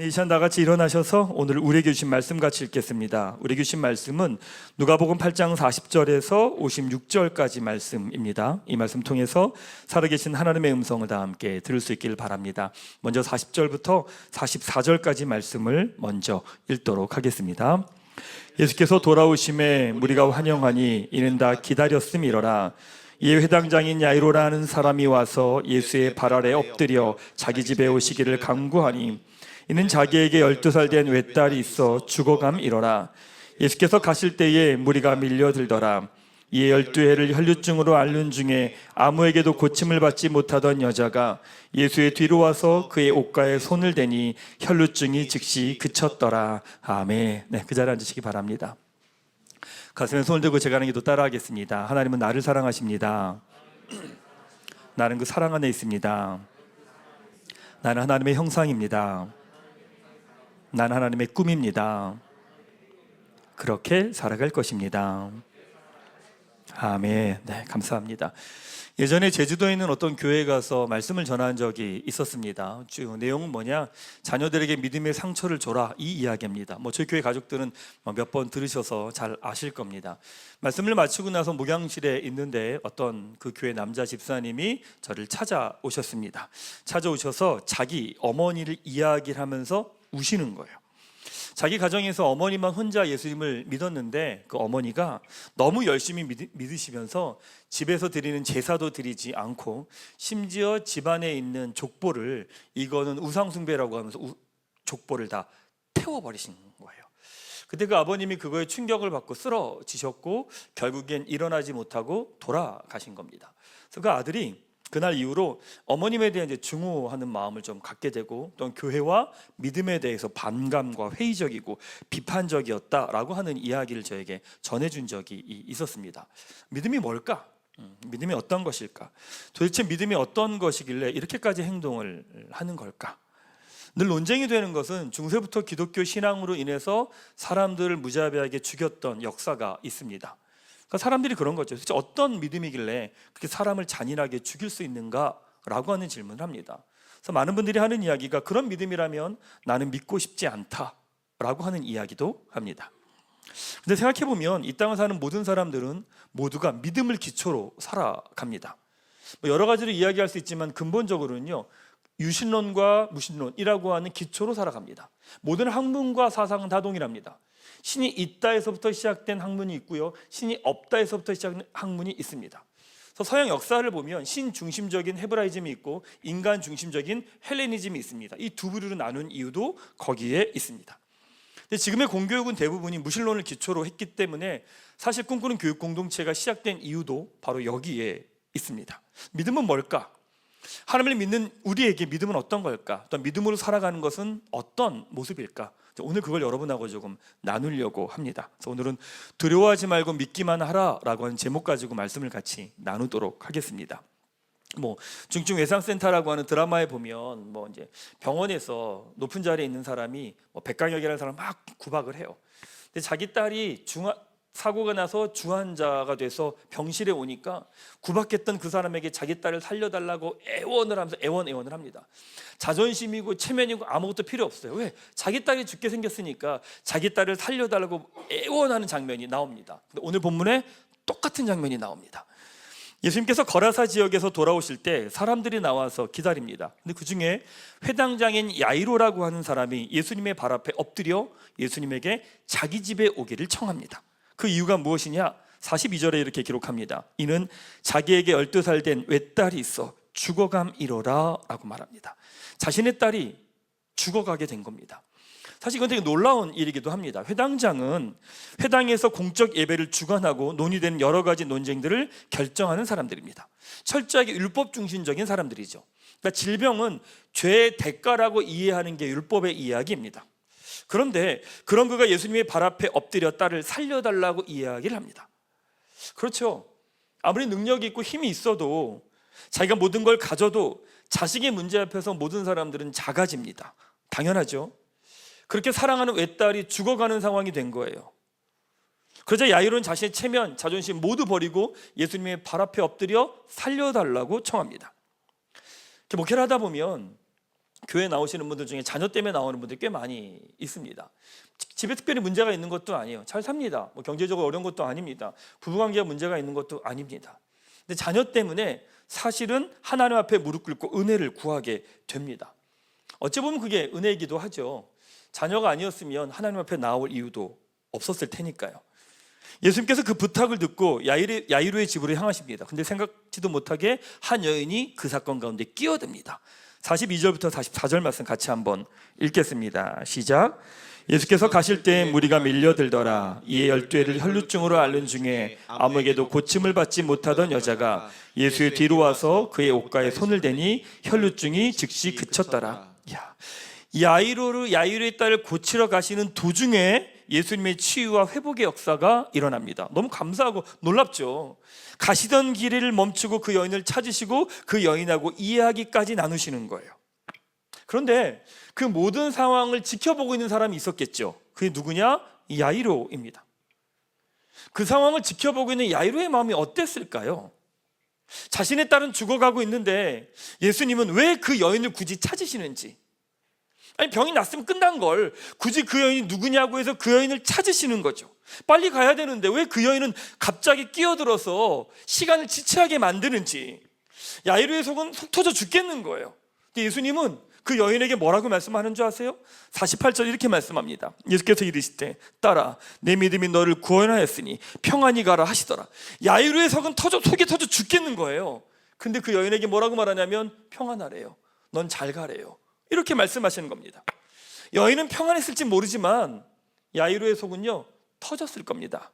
이 시간 다 같이 일어나셔서 오늘 우리에게 주신 말씀 같이 읽겠습니다. 우리에게 주신 말씀은 누가복음 8장 40절에서 56절까지 말씀입니다. 이 말씀 통해서 살아계신 하나님의 음성을 다 함께 들을 수 있기를 바랍니다. 먼저 40절부터 44절까지 말씀을 먼저 읽도록 하겠습니다. 예수께서 돌아오심에 무리가 환영하니 이는 다 기다렸음이로라. 이에 회당장인 야이로라 하는 사람이 와서 예수의 발 아래 엎드려 자기 집에 오시기를 간구하니 이는 자기에게 12살 된 외딸이 있어 죽어감이로라. 예수께서 가실 때에 무리가 밀려들더라. 이에 12해를 혈루증으로 앓는 중에 아무에게도 고침을 받지 못하던 여자가 예수의 뒤로 와서 그의 옷가에 손을 대니 혈루증이 즉시 그쳤더라. 아멘. 네, 그 자리에 앉으시기 바랍니다. 가슴에 손을 들고 제가 하는 기도 따라하겠습니다. 하나님은 나를 사랑하십니다. 나는 그 사랑 안에 있습니다. 나는 하나님의 형상입니다. 나는 하나님의 꿈입니다. 그렇게 살아갈 것입니다. 아멘. 네, 감사합니다. 예전에 제주도에 있는 어떤 교회에 가서 말씀을 전한 적이 있었습니다. 내용은 뭐냐? 자녀들에게 믿음의 상처를 줘라, 이 이야기입니다. 저희 교회 가족들은 몇 번 들으셔서 잘 아실 겁니다. 말씀을 마치고 나서 목양실에 있는데 어떤 그 교회 남자 집사님이 저를 찾아오셨습니다. 찾아오셔서 자기 어머니를 이야기를 하면서 우시는 거예요. 자기 가정에서 어머니만 혼자 예수님을 믿었는데 그 어머니가 너무 열심히 믿으시면서 집에서 드리는 제사도 드리지 않고 심지어 집안에 있는 족보를 이거는 우상숭배라고 하면서 족보를 다 태워버리신 거예요. 그때 그 아버님이 그거에 충격을 받고 쓰러지셨고 결국엔 일어나지 못하고 돌아가신 겁니다. 그래서 그 아들이 그날 이후로 어머님에 대한 증오하는 마음을 좀 갖게 되고 또 교회와 믿음에 대해서 반감과 회의적이고 비판적이었다라고 하는 이야기를 저에게 전해준 적이 있었습니다. 믿음이 뭘까? 믿음이 어떤 것일까? 도대체 믿음이 어떤 것이길래 이렇게까지 행동을 하는 걸까? 늘 논쟁이 되는 것은 중세부터 기독교 신앙으로 인해서 사람들을 무자비하게 죽였던 역사가 있습니다. 그러니까 사람들이 그런 거죠. 도대체 어떤 믿음이길래 그렇게 사람을 잔인하게 죽일 수 있는가라고 하는 질문을 합니다. 그래서 많은 분들이 하는 이야기가 그런 믿음이라면 나는 믿고 싶지 않다라고 하는 이야기도 합니다. 근데 생각해보면 이 땅을 사는 모든 사람들은 모두가 믿음을 기초로 살아갑니다. 여러 가지로 이야기할 수 있지만 근본적으로는요, 유신론과 무신론이라고 하는 기초로 살아갑니다. 모든 학문과 사상은 다 동일합니다. 신이 있다에서부터 시작된 학문이 있고요, 신이 없다에서부터 시작된 학문이 있습니다. 그래서 서양 역사를 보면 신 중심적인 헤브라이즘이 있고 인간 중심적인 헬레니즘이 있습니다. 이 두 부류로 나눈 이유도 거기에 있습니다. 근데 지금의 공교육은 대부분이 무신론을 기초로 했기 때문에 사실 꿈꾸는 교육 공동체가 시작된 이유도 바로 여기에 있습니다. 믿음은 뭘까? 하나님을 믿는 우리에게 믿음은 어떤 걸까? 또 믿음으로 살아가는 것은 어떤 모습일까? 오늘 그걸 여러분하고 조금 나누려고 합니다. 그래서 오늘은 두려워하지 말고 믿기만 하라라고 하는 제목 가지고 말씀을 같이 나누도록 하겠습니다. 중증 외상센터라고 하는 드라마에 보면 이제 병원에서 높은 자리에 있는 사람이 백강혁이라는 사람을 막 구박을 해요. 근데 자기 딸이 사고가 나서 중환자가 돼서 병실에 오니까 구박했던 그 사람에게 자기 딸을 살려달라고 애원을 하면서 애원을 합니다. 자존심이고 체면이고 아무것도 필요 없어요. 왜? 자기 딸이 죽게 생겼으니까 자기 딸을 살려달라고 애원하는 장면이 나옵니다. 근데 오늘 본문에 똑같은 장면이 나옵니다. 예수님께서 거라사 지역에서 돌아오실 때 사람들이 나와서 기다립니다. 근데 그 중에 회당장인 야이로라고 하는 사람이 예수님의 발 앞에 엎드려 예수님에게 자기 집에 오기를 청합니다. 그 이유가 무엇이냐? 42절에 이렇게 기록합니다. 이는 자기에게 12살 된 외딸이 있어 죽어감이로라 라고 말합니다. 자신의 딸이 죽어가게 된 겁니다. 사실 이건 되게 놀라운 일이기도 합니다. 회당장은 회당에서 공적 예배를 주관하고 논의되는 여러 가지 논쟁들을 결정하는 사람들입니다. 철저하게 율법 중심적인 사람들이죠. 그러니까 질병은 죄의 대가라고 이해하는 게 율법의 이야기입니다. 그런데 그런 그가 예수님의 발 앞에 엎드려 딸을 살려달라고 이야기를 합니다. 그렇죠. 아무리 능력이 있고 힘이 있어도 자기가 모든 걸 가져도 자식의 문제 앞에서 모든 사람들은 작아집니다. 당연하죠. 그렇게 사랑하는 외딸이 죽어가는 상황이 된 거예요. 그러자 야이로는 자신의 체면, 자존심 모두 버리고 예수님의 발 앞에 엎드려 살려달라고 청합니다. 목회를 하다 보면 교회 나오시는 분들 중에 자녀 때문에 나오는 분들이 꽤 많이 있습니다. 집에 특별히 문제가 있는 것도 아니에요. 잘 삽니다. 뭐 경제적으로 어려운 것도 아닙니다. 부부관계가 문제가 있는 것도 아닙니다. 근데 자녀 때문에 사실은 하나님 앞에 무릎 꿇고 은혜를 구하게 됩니다. 어찌 보면 그게 은혜이기도 하죠. 자녀가 아니었으면 하나님 앞에 나올 이유도 없었을 테니까요. 예수님께서 그 부탁을 듣고 야이로의 집으로 향하십니다. 근데 생각지도 못하게 한 여인이 그 사건 가운데 끼어듭니다. 42절부터 44절 말씀 같이 한번 읽겠습니다. 시작. 예수께서 가실 때 무리가 밀려들더라. 이에 12회를 혈루증으로 앓는 중에 아무에게도 고침을 받지 못하던 여자가 예수의 뒤로 와서 그의 옷가에 손을 대니 혈루증이 즉시 그쳤더라. 야이로의 딸을 고치러 가시는 도중에 예수님의 치유와 회복의 역사가 일어납니다. 너무 감사하고 놀랍죠. 가시던 길을 멈추고 그 여인을 찾으시고 그 여인하고 이야기까지 나누시는 거예요. 그런데 그 모든 상황을 지켜보고 있는 사람이 있었겠죠. 그게 누구냐? 야이로입니다. 그 상황을 지켜보고 있는 야이로의 마음이 어땠을까요? 자신의 딸은 죽어가고 있는데 예수님은 왜 그 여인을 굳이 찾으시는지, 아니 병이 났으면 끝난 걸 굳이 그 여인이 누구냐고 해서 그 여인을 찾으시는 거죠. 빨리 가야 되는데 왜 그 여인은 갑자기 끼어들어서 시간을 지체하게 만드는지 야이로의 속은 속 터져 죽겠는 거예요. 근데 예수님은 그 여인에게 뭐라고 말씀하는 줄 아세요? 48절 이렇게 말씀합니다. 예수께서 이르시되 딸아 내 믿음이 너를 구원하였으니 평안히 가라 하시더라. 야이로의 속이 터져 죽겠는 거예요. 근데 그 여인에게 뭐라고 말하냐면 평안하래요. 넌 잘 가래요. 이렇게 말씀하시는 겁니다. 여인은 평안했을지 모르지만 야이로의 속은요 터졌을 겁니다.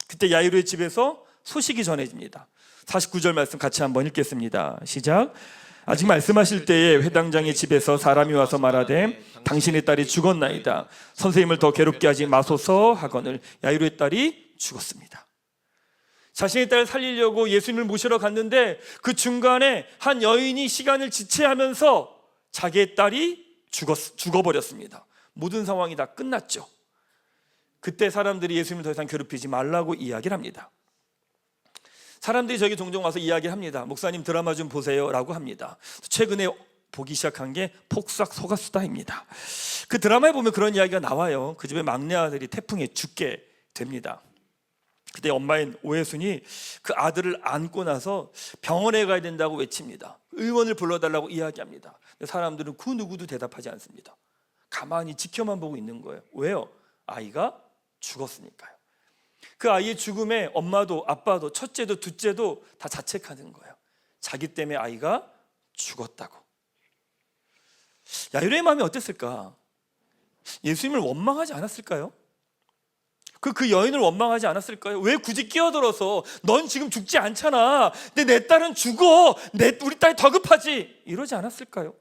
그때 야이로의 집에서 소식이 전해집니다. 49절 말씀 같이 한번 읽겠습니다. 시작. 아직 말씀하실 때에 회당장의 집에서 사람이 와서 말하되 당신의 딸이 죽었나이다. 선생님을 더 괴롭게 하지 마소서 하거늘 야이로의 딸이 죽었습니다. 자신의 딸을 살리려고 예수님을 모시러 갔는데 그 중간에 한 여인이 시간을 지체하면서 자기의 딸이 죽어버렸습니다. 모든 상황이 다 끝났죠. 그때 사람들이 예수님을 더 이상 괴롭히지 말라고 이야기를 합니다. 사람들이 저기 종종 와서 이야기합니다. 목사님 드라마 좀 보세요 라고 합니다. 최근에 보기 시작한 게 폭삭 속았수다입니다. 그 드라마에 보면 그런 이야기가 나와요. 그 집의 막내 아들이 태풍에 죽게 됩니다. 그때 엄마인 오해순이 그 아들을 안고 나서 병원에 가야 된다고 외칩니다. 의원을 불러달라고 이야기합니다. 근데 사람들은 그 누구도 대답하지 않습니다. 가만히 지켜만 보고 있는 거예요. 왜요? 아이가 죽었으니까요. 그 아이의 죽음에 엄마도 아빠도 첫째도 둘째도 다 자책하는 거예요. 자기 때문에 아이가 죽었다고. 야이로의 마음이 어땠을까? 예수님을 원망하지 않았을까요? 그 여인을 원망하지 않았을까요? 왜 굳이 끼어들어서 넌 지금 죽지 않잖아. 근데 내 딸은 죽어. 우리 딸이 더 급하지. 이러지 않았을까요?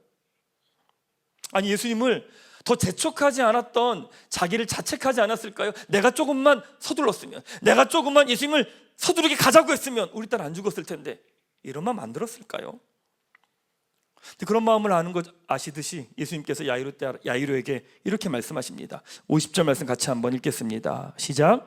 아니 예수님을 더 재촉하지 않았던 자기를 자책하지 않았을까요? 내가 조금만 서둘렀으면, 내가 조금만 예수님을 서두르게 가자고 했으면 우리 딸 안 죽었을 텐데 이런 마음 만들었을까요? 근데 그런 마음을 아는 것 아시듯이 예수님께서 야이로에게 이렇게 말씀하십니다. 50절 말씀 같이 한번 읽겠습니다. 시작.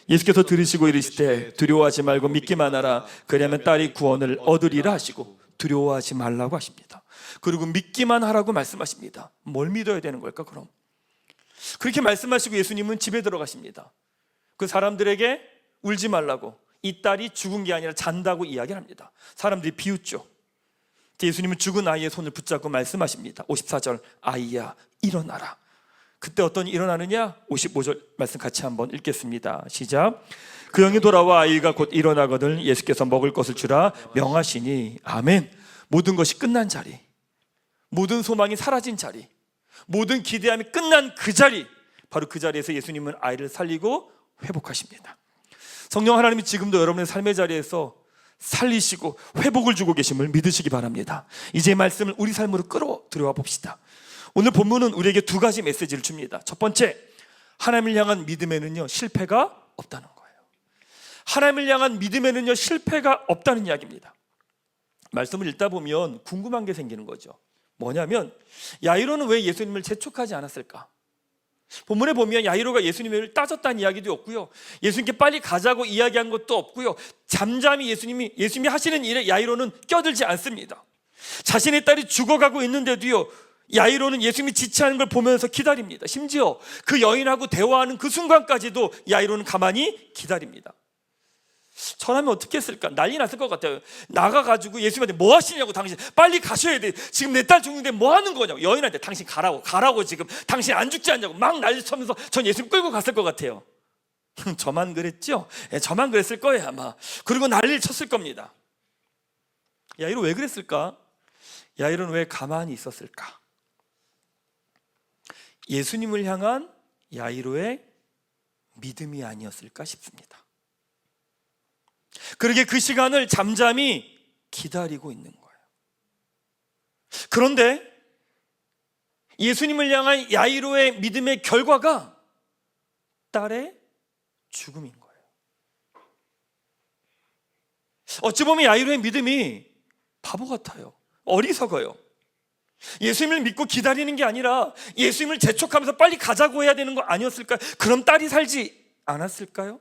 예수께서 들으시고 이르시되 두려워하지 말고 믿기만 하라. 그리하면 딸이 구원을 얻으리라 하시고 두려워하지 말라고 하십니다. 그리고 믿기만 하라고 말씀하십니다. 뭘 믿어야 되는 걸까 그럼? 그렇게 말씀하시고 예수님은 집에 들어가십니다. 그 사람들에게 울지 말라고, 이 딸이 죽은 게 아니라 잔다고 이야기를 합니다. 사람들이 비웃죠. 예수님은 죽은 아이의 손을 붙잡고 말씀하십니다. 54절 아이야 일어나라. 그때 어떤 일어나느냐? 55절 말씀 같이 한번 읽겠습니다. 시작. 그 영이 돌아와 아이가 곧 일어나거든 예수께서 먹을 것을 주라 명하시니 아멘. 모든 것이 끝난 자리, 모든 소망이 사라진 자리, 모든 기대함이 끝난 그 자리, 바로 그 자리에서 예수님은 아이를 살리고 회복하십니다. 성령 하나님이 지금도 여러분의 삶의 자리에서 살리시고 회복을 주고 계심을 믿으시기 바랍니다. 이제 말씀을 우리 삶으로 끌어들여와 봅시다. 오늘 본문은 우리에게 두 가지 메시지를 줍니다. 첫 번째, 하나님을 향한 믿음에는요 실패가 없다는 거예요. 하나님을 향한 믿음에는요 실패가 없다는 이야기입니다. 말씀을 읽다 보면 궁금한 게 생기는 거죠. 뭐냐면 야이로는 왜 예수님을 재촉하지 않았을까? 본문에 보면 야이로가 예수님을 따졌다는 이야기도 없고요, 예수님께 빨리 가자고 이야기한 것도 없고요, 잠잠히 예수님이 하시는 일에 야이로는 껴들지 않습니다. 자신의 딸이 죽어가고 있는데도요 야이로는 예수님이 지체하는 걸 보면서 기다립니다. 심지어 그 여인하고 대화하는 그 순간까지도 야이로는 가만히 기다립니다. 저라면 어떻게 했을까? 난리 났을 것 같아요. 나가가지고 예수님한테 뭐 하시냐고, 당신 빨리 가셔야 돼. 지금 내 딸 죽는데 뭐 하는 거냐고. 여인한테 당신 가라고 지금. 당신 안 죽지 않냐고 막 난리치면서 전 예수님 끌고 갔을 것 같아요. 저만 그랬죠? 저만 그랬을 거예요 아마. 그리고 난리를 쳤을 겁니다. 야이로 왜 그랬을까? 야이로는 왜 가만히 있었을까? 예수님을 향한 야이로의 믿음이 아니었을까 싶습니다. 그러게 그 시간을 잠잠히 기다리고 있는 거예요. 그런데 예수님을 향한 야이로의 믿음의 결과가 딸의 죽음인 거예요. 어찌 보면 야이로의 믿음이 바보 같아요. 어리석어요. 예수님을 믿고 기다리는 게 아니라 예수님을 재촉하면서 빨리 가자고 해야 되는 거 아니었을까요? 그럼 딸이 살지 않았을까요?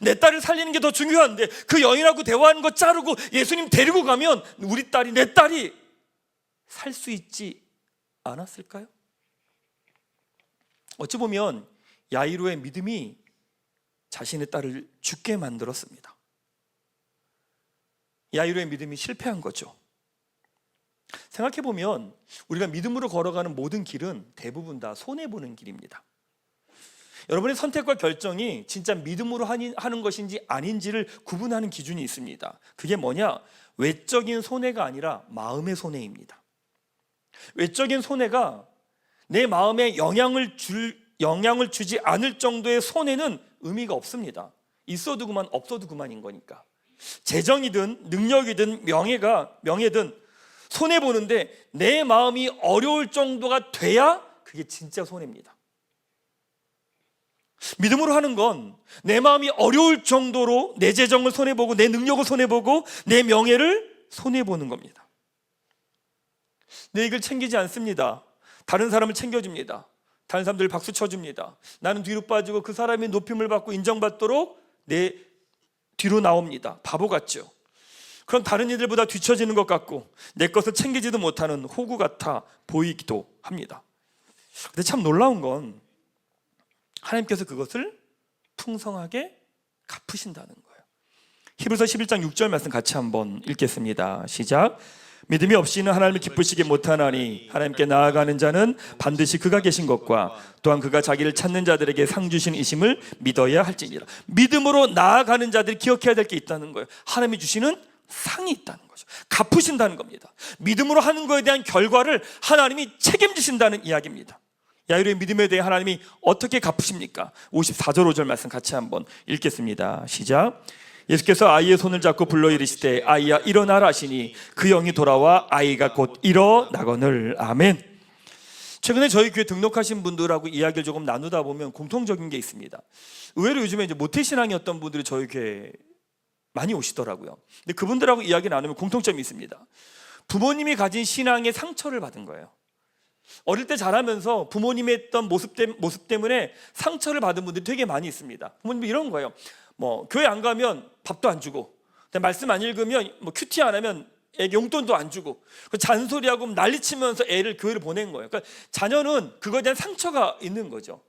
내 딸을 살리는 게 더 중요한데 그 여인하고 대화하는 거 자르고 예수님 데리고 가면 우리 딸이, 내 딸이 살 수 있지 않았을까요? 어찌 보면 야이로의 믿음이 자신의 딸을 죽게 만들었습니다. 야이로의 믿음이 실패한 거죠. 생각해보면 우리가 믿음으로 걸어가는 모든 길은 대부분 다 손해보는 길입니다. 여러분의 선택과 결정이 진짜 믿음으로 하는 것인지 아닌지를 구분하는 기준이 있습니다. 그게 뭐냐? 외적인 손해가 아니라 마음의 손해입니다. 외적인 손해가 내 마음에 영향을 주지 않을 정도의 손해는 의미가 없습니다. 있어도 그만 없어도 그만인 거니까. 재정이든 능력이든 명예든 손해보는데 내 마음이 어려울 정도가 돼야 그게 진짜 손해입니다. 믿음으로 하는 건 내 마음이 어려울 정도로 내 재정을 손해보고 내 능력을 손해보고 내 명예를 손해보는 겁니다. 내 이익을 챙기지 않습니다. 다른 사람을 챙겨줍니다. 다른 사람들 박수 쳐줍니다. 나는 뒤로 빠지고 그 사람이 높임을 받고 인정받도록 내 뒤로 나옵니다. 바보 같죠? 그럼 다른 이들보다 뒤처지는 것 같고 내 것을 챙기지도 못하는 호구 같아 보이기도 합니다. 근데 참 놀라운 건 하나님께서 그것을 풍성하게 갚으신다는 거예요. 히브리서 11장 6절 말씀 같이 한번 읽겠습니다. 시작. 믿음이 없이는 하나님을 기쁘시게 못하나니 하나님께 나아가는 자는 반드시 그가 계신 것과 또한 그가 자기를 찾는 자들에게 상 주신 이심을 믿어야 할지니라. 믿음으로 나아가는 자들이 기억해야 될 게 있다는 거예요. 하나님이 주시는 상이 있다는 거죠. 갚으신다는 겁니다. 믿음으로 하는 것에 대한 결과를 하나님이 책임지신다는 이야기입니다. 야이로의 믿음에 대해 하나님이 어떻게 갚으십니까? 54절 5절 말씀 같이 한번 읽겠습니다. 시작. 예수께서 아이의 손을 잡고 불러 이르시되 아이야 일어나라 하시니 그 영이 돌아와 아이가 곧 일어나거늘. 아멘. 최근에 저희 교회 등록하신 분들하고 이야기를 조금 나누다 보면 공통적인 게 있습니다. 의외로 요즘에 이제 모태신앙이었던 분들이 저희 교회에 많이 오시더라고요. 근데 그분들하고 이야기 나누면 공통점이 있습니다. 부모님이 가진 신앙의 상처를 받은 거예요. 어릴 때 자라면서 부모님의 했던 모습 때문에 상처를 받은 분들이 되게 많이 있습니다. 부모님이 이런 거예요. 교회 안 가면 밥도 안 주고, 말씀 안 읽으면 큐티 안 하면 애기 용돈도 안 주고, 잔소리하고 난리치면서 애를 교회를 보낸 거예요. 그러니까 자녀는 그거에 대한 상처가 있는 거죠.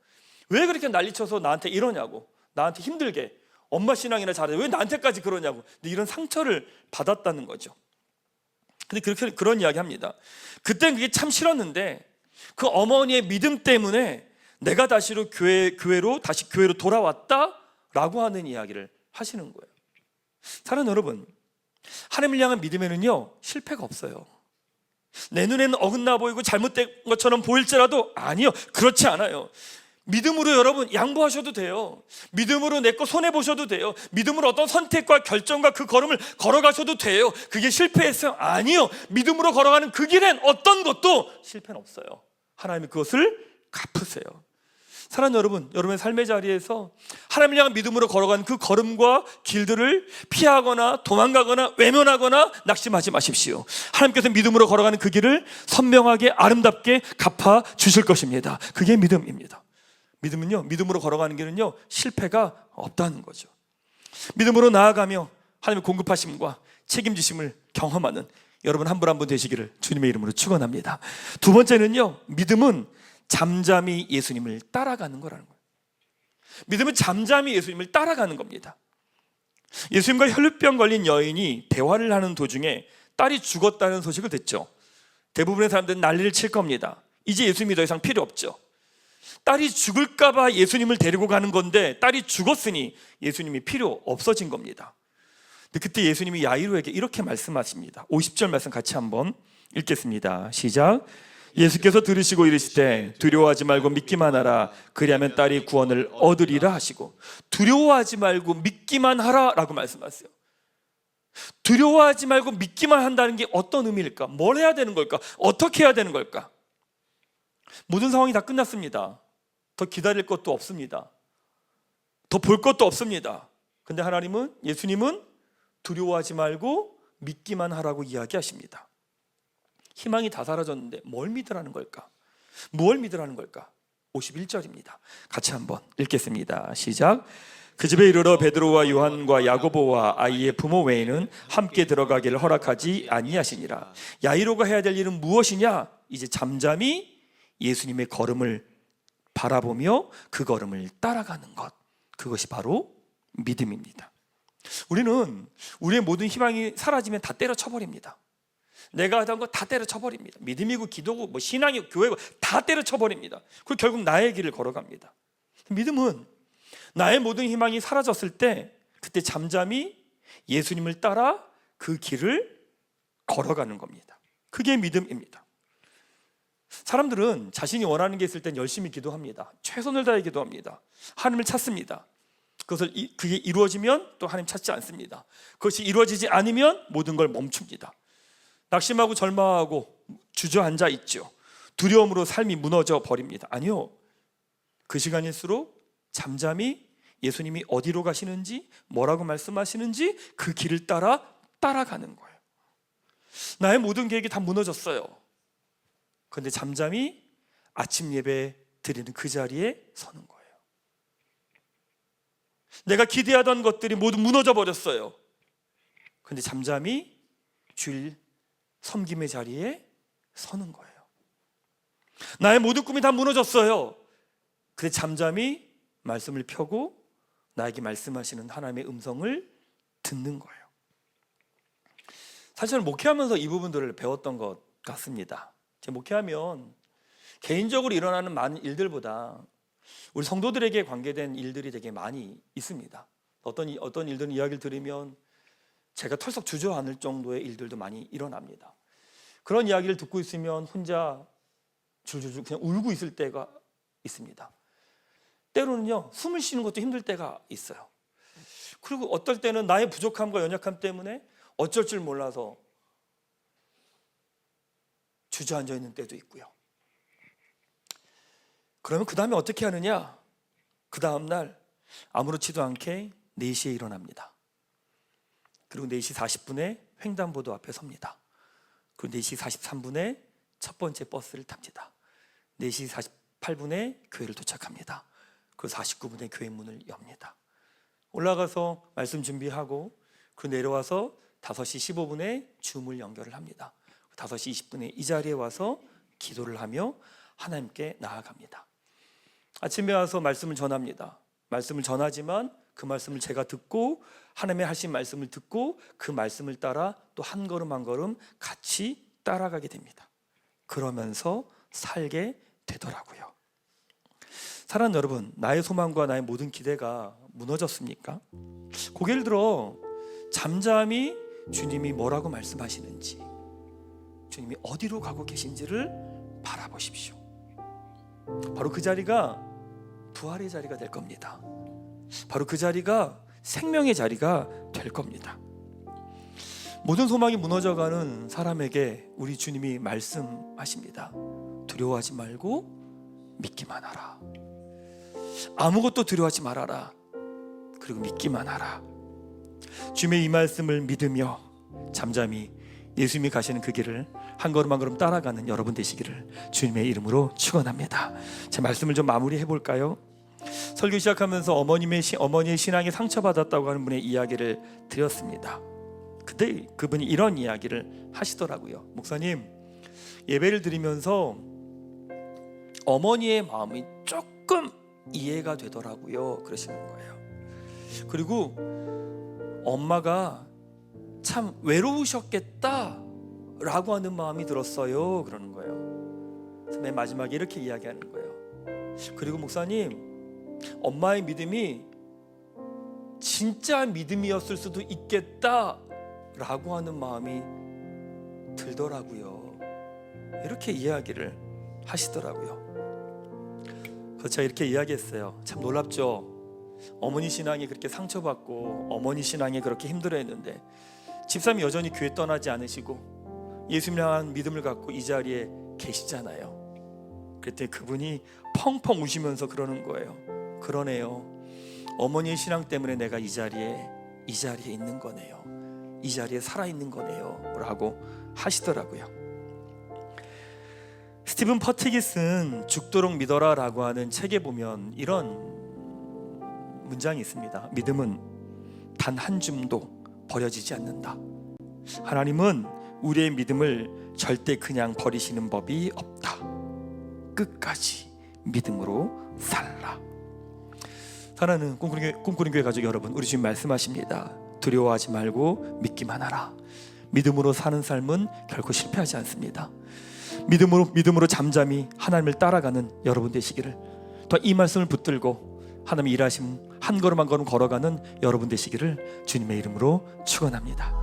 왜 그렇게 난리쳐서 나한테 이러냐고, 나한테 힘들게, 엄마 신앙이나 잘해 왜 나한테까지 그러냐고. 근데 이런 상처를 받았다는 거죠. 근데 그런 이야기 합니다. 그땐 그게 참 싫었는데 그 어머니의 믿음 때문에 내가 다시 교회로 돌아왔다라고 하는 이야기를 하시는 거예요. 사랑하는 여러분, 하나님을 향한 믿음에는요 실패가 없어요. 내 눈에는 어긋나 보이고 잘못된 것처럼 보일지라도 아니요, 그렇지 않아요. 믿음으로 여러분 양보하셔도 돼요. 믿음으로 내 거 손해보셔도 돼요. 믿음으로 어떤 선택과 결정과 그 걸음을 걸어가셔도 돼요. 그게 실패했어요? 아니요. 믿음으로 걸어가는 그 길엔 어떤 것도 실패는 없어요. 하나님이 그것을 갚으세요. 사랑하는 여러분, 여러분의 삶의 자리에서 하나님을 향한 믿음으로 걸어가는 그 걸음과 길들을 피하거나 도망가거나 외면하거나 낙심하지 마십시오. 하나님께서 믿음으로 걸어가는 그 길을 선명하게 아름답게 갚아 주실 것입니다. 그게 믿음입니다. 믿음은요, 믿음으로 걸어가는 길은요 실패가 없다는 거죠. 믿음으로 나아가며 하나님의 공급하심과 책임지심을 경험하는 여러분 한 분 한 분 되시기를 주님의 이름으로 축원합니다. 두 번째는요, 믿음은 잠잠히 예수님을 따라가는 거라는 거예요. 믿음은 잠잠히 예수님을 따라가는 겁니다. 예수님과 혈루병 걸린 여인이 대화를 하는 도중에 딸이 죽었다는 소식을 듣죠. 대부분의 사람들은 난리를 칠 겁니다. 이제 예수님이 더 이상 필요 없죠. 딸이 죽을까봐 예수님을 데리고 가는 건데 딸이 죽었으니 예수님이 필요 없어진 겁니다. 근데 그때 예수님이 야이로에게 이렇게 말씀하십니다. 50절 말씀 같이 한번 읽겠습니다. 시작. 예수께서 들으시고 이르시되 두려워하지 말고 믿기만 하라. 그리하면 딸이 구원을 얻으리라 하시고, 두려워하지 말고 믿기만 하라 라고 말씀하세요. 두려워하지 말고 믿기만 한다는 게 어떤 의미일까? 뭘 해야 되는 걸까? 어떻게 해야 되는 걸까? 모든 상황이 다 끝났습니다. 더 기다릴 것도 없습니다. 더 볼 것도 없습니다. 근데 하나님은, 예수님은 두려워하지 말고 믿기만 하라고 이야기하십니다. 희망이 다 사라졌는데 뭘 믿으라는 걸까? 무엇을 믿으라는 걸까? 51절입니다. 같이 한번 읽겠습니다. 시작. 그 집에 이르러 베드로와 요한과 야고보와 아이의 부모 외에는 함께 들어가기를 허락하지 아니하시니라. 야이로가 해야 될 일은 무엇이냐? 이제 잠잠히 예수님의 걸음을 바라보며 그 걸음을 따라가는 것, 그것이 바로 믿음입니다. 우리는 우리의 모든 희망이 사라지면 다 때려쳐버립니다. 내가 하던 거 다 때려쳐버립니다. 믿음이고 기도고 뭐 신앙이고 교회고 다 때려쳐버립니다. 그리고 결국 나의 길을 걸어갑니다. 믿음은 나의 모든 희망이 사라졌을 때 그때 잠잠히 예수님을 따라 그 길을 걸어가는 겁니다. 그게 믿음입니다. 사람들은 자신이 원하는 게 있을 땐 열심히 기도합니다. 최선을 다해 기도합니다. 하나님을 찾습니다. 그게 이루어지면 또 하나님 찾지 않습니다. 그것이 이루어지지 않으면 모든 걸 멈춥니다. 낙심하고 절망하고 주저앉아 있죠. 두려움으로 삶이 무너져 버립니다. 아니요, 그 시간일수록 잠잠히 예수님이 어디로 가시는지, 뭐라고 말씀하시는지 그 길을 따라가는 거예요. 나의 모든 계획이 다 무너졌어요. 그런데 잠잠히 아침 예배 드리는 그 자리에 서는 거예요. 내가 기대하던 것들이 모두 무너져 버렸어요. 그런데 잠잠히 주일 섬김의 자리에 서는 거예요. 나의 모든 꿈이 다 무너졌어요. 그런데 잠잠히 말씀을 펴고 나에게 말씀하시는 하나님의 음성을 듣는 거예요. 사실 목회하면서 이 부분들을 배웠던 것 같습니다. 제 목회하면 개인적으로 일어나는 많은 일들보다 우리 성도들에게 관계된 일들이 되게 많이 있습니다. 어떤 일들은 이야기를 들으면 제가 털썩 주저앉을 정도의 일들도 많이 일어납니다. 그런 이야기를 듣고 있으면 혼자 줄줄줄 그냥 울고 있을 때가 있습니다. 때로는요, 숨을 쉬는 것도 힘들 때가 있어요. 그리고 어떨 때는 나의 부족함과 연약함 때문에 어쩔 줄 몰라서 주저앉아 있는 때도 있고요. 그러면 그 다음에 어떻게 하느냐? 그 다음날 아무렇지도 않게 4시에 일어납니다. 그리고 4시 40분에 횡단보도 앞에 섭니다. 그리고 4시 43분에 첫 번째 버스를 탑니다. 4시 48분에 교회를 도착합니다. 그리고 49분에 교회 문을 엽니다. 올라가서 말씀 준비하고 그리고 내려와서 5시 15분에 줌을 연결을 합니다. 5시 20분에 이 자리에 와서 기도를 하며 하나님께 나아갑니다. 아침에 와서 말씀을 전합니다. 말씀을 전하지만 그 말씀을 제가 듣고 하나님의 하신 말씀을 듣고 그 말씀을 따라 또 한 걸음 한 걸음 같이 따라가게 됩니다. 그러면서 살게 되더라고요. 사랑하는 여러분, 나의 소망과 나의 모든 기대가 무너졌습니까? 고개를 들어 잠잠히 주님이 뭐라고 말씀하시는지, 주님이 어디로 가고 계신지를 바라보십시오. 바로 그 자리가 부활의 자리가 될 겁니다. 바로 그 자리가 생명의 자리가 될 겁니다. 모든 소망이 무너져가는 사람에게 우리 주님이 말씀하십니다. 두려워하지 말고 믿기만 하라. 아무것도 두려워하지 말아라. 그리고 믿기만 하라. 주님의 이 말씀을 믿으며 잠잠히 예수님이 가시는 그 길을 한 걸음 한 걸음 따라가는 여러분 되시기를 주님의 이름으로 축원합니다. 제 말씀을 좀 마무리해 볼까요? 설교 시작하면서 어머니의 신앙에 상처받았다고 하는 분의 이야기를 드렸습니다. 그때 그분이 이런 이야기를 하시더라고요. 목사님, 예배를 드리면서 어머니의 마음이 조금 이해가 되더라고요. 그러시는 거예요. 그리고 엄마가 참 외로우셨겠다라고 하는 마음이 들었어요. 그러는 거예요. 그래서 맨 마지막에 이렇게 이야기하는 거예요. 그리고 목사님, 엄마의 믿음이 진짜 믿음이었을 수도 있겠다라고 하는 마음이 들더라고요. 이렇게 이야기를 하시더라고요. 그래서 제가 이렇게 이야기했어요. 참 놀랍죠? 어머니 신앙이 그렇게 상처받고 어머니 신앙이 그렇게 힘들어했는데 집사님이 여전히 교회 떠나지 않으시고 예수님 향한 믿음을 갖고 이 자리에 계시잖아요. 그랬더니 그분이 펑펑 우시면서 그러는 거예요. 그러네요. 어머니의 신앙 때문에 내가 이 자리에 있는 거네요. 이 자리에 살아있는 거네요 라고 하시더라고요. 스티븐 퍼티기 쓴 죽도록 믿어라 라고 하는 책에 보면 이런 문장이 있습니다. 믿음은 단 한 줌도 버려지지 않는다. 하나님은 우리의 믿음을 절대 그냥 버리시는 법이 없다. 끝까지 믿음으로 살라. 사랑하는 꿈꾸는 교회 가족 여러분, 우리 주님 말씀하십니다. 두려워하지 말고 믿기만 하라. 믿음으로 사는 삶은 결코 실패하지 않습니다. 믿음으로 잠잠히 하나님을 따라가는 여러분 되시기를, 또 이 말씀을 붙들고 하나님의 일하심 한 걸음 한 걸음 걸어가는 여러분 되시기를 주님의 이름으로 축원합니다.